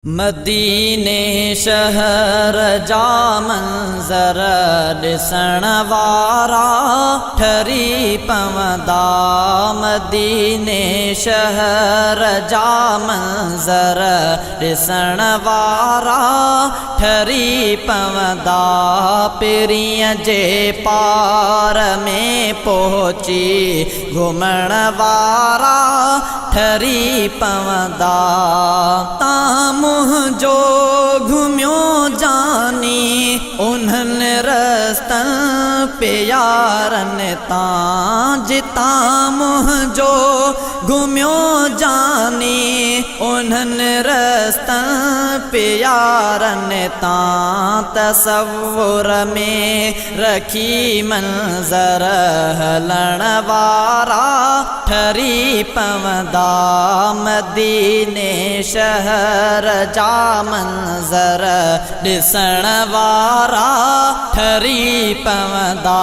मदीने शहर जा मंज़र ॾिसण वारा ठरी पवंदा। मदीने शहर जा मंज़र ॾिसण वारा ठरी पवंदा। पिरीअ जे पार में पहुची घुमण वारा ठरी पवंदा। मुंहिंजो घुमियो जानी उन्हनि रस्तनि पे यारनि तां जितां मुंहिंजो घुमियो जानी उन्हनि रस्तनि पे यारनि तां तसव्वुर में रखी मंज़र हलण वारा ठरी पवंदा। मदीने शहर जा मंज़र ॾिसण वारा ठरी पवंदा।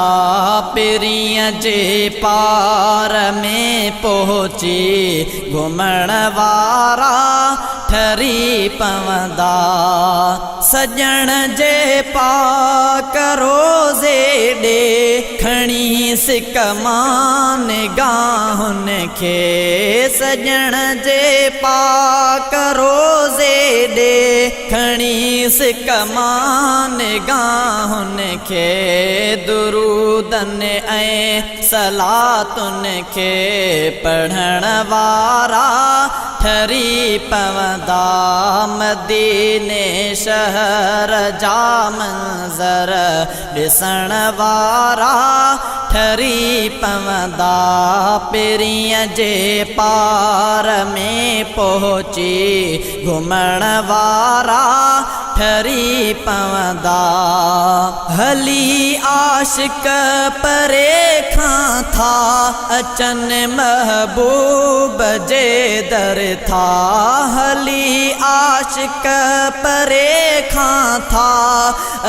पिरीअ जे पार में पहुची घुमण वारा ठरी पवंदा। सजण जे पाक रोज़े ॾे खणी सिक मां निगाहुनि खे। सजण जे पाक रोज़े ॾे खणी सिक मां निगाहुनि खे। दुरूदनि ऐं सलातुनि खे पढ़ण वारा ठरी पवंदा। मदीने शहर जा मंज़र ॾिसण वारा ठरी पवंदा। पिरीअ जे पार में पहुची घुमण वारा ठरी पवंदा। हली आशिक परे खां था अचनि महबूब जे दर था। हली आशिक परे खां था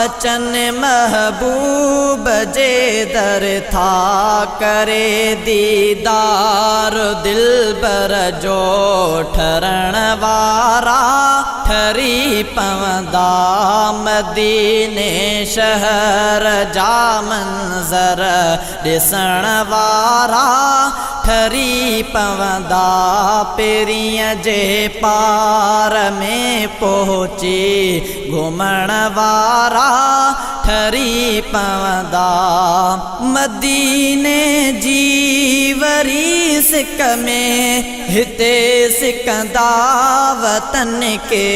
अचनि महबूब जे दर था। करे दीदार दिलबर जो ठरण वारा ठरी पवंदा। मदीने शहर जा मंज़र ॾिसण वारा ठरी पवंदा। पिरीअ जे पार में पहुची घुमण वारा ठरी पवंदा। मदीने जी वरी सिक में हिते सिकंदा वतन के।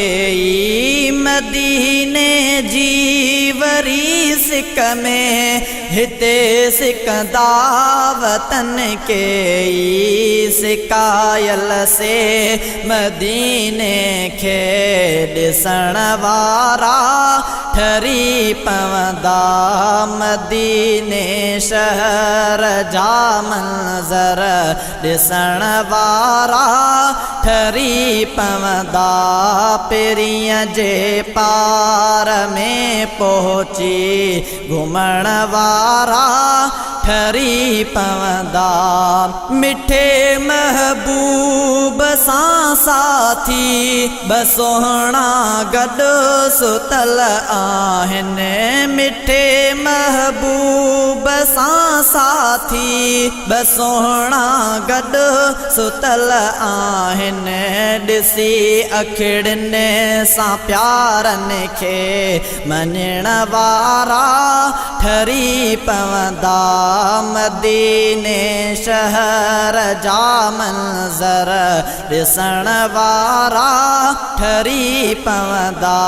मदीने जी वरी सिक में हिते सिकंदा वतन के। सिकायल से मदीने खे ॾिसण वारा ठरी पवंदा। मदीने शहर जा मंज़र ॾिसण वारा ठरी पवंदा। पिरीअ जे पार में पहुची घुमण वारा ठरी पवंदा। मिठे महबूब सां साथी बसोहणा गॾु सुतल आहिनि। मिठे महबूब सां साथी बसोहणा गॾु सुतल आहिनि। ॾिसी अखिड़ियुनि सां प्यारनि खे मञण वारा ठरी पवंदा। मदीने शहर जा मंज़र ॾिसण वारा ठरी पवंदा।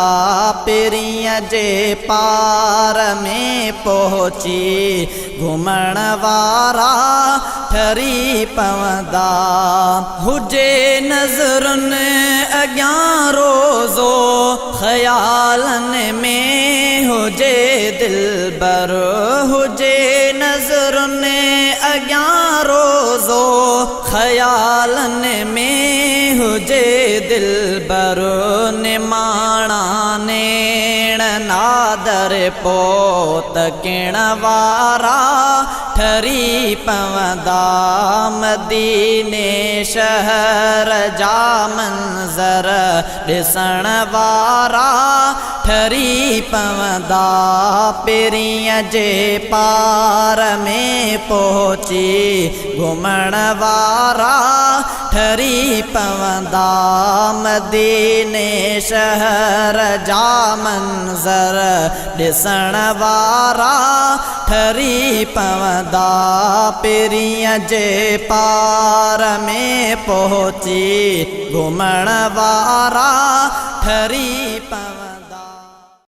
पिरीअ जे पार में पहुची घुमण वारा ठरी पवंदा। हुजे नज़रुनि अॻियां रोज़ो ख़यालनि में हुजे दिलबर। हुजे नज़रुनि अॻियां रोज़ो ख़यालनि में हुजे दिलबर। निमाणा नेण नादर पोत किण वारा ठरी पवंदा मदीने शहर जा मंज़र ॾिसण वारा ठरी पवंदा पिरीअ जे पार में पहुची घुमण वारा ठरी पवंदा मदीने शहर जा मंज़र ॾिसण वारा ठरी पवंदा पिरीअ जे पार में पहुची घुमण वारा ठरी पवंदा।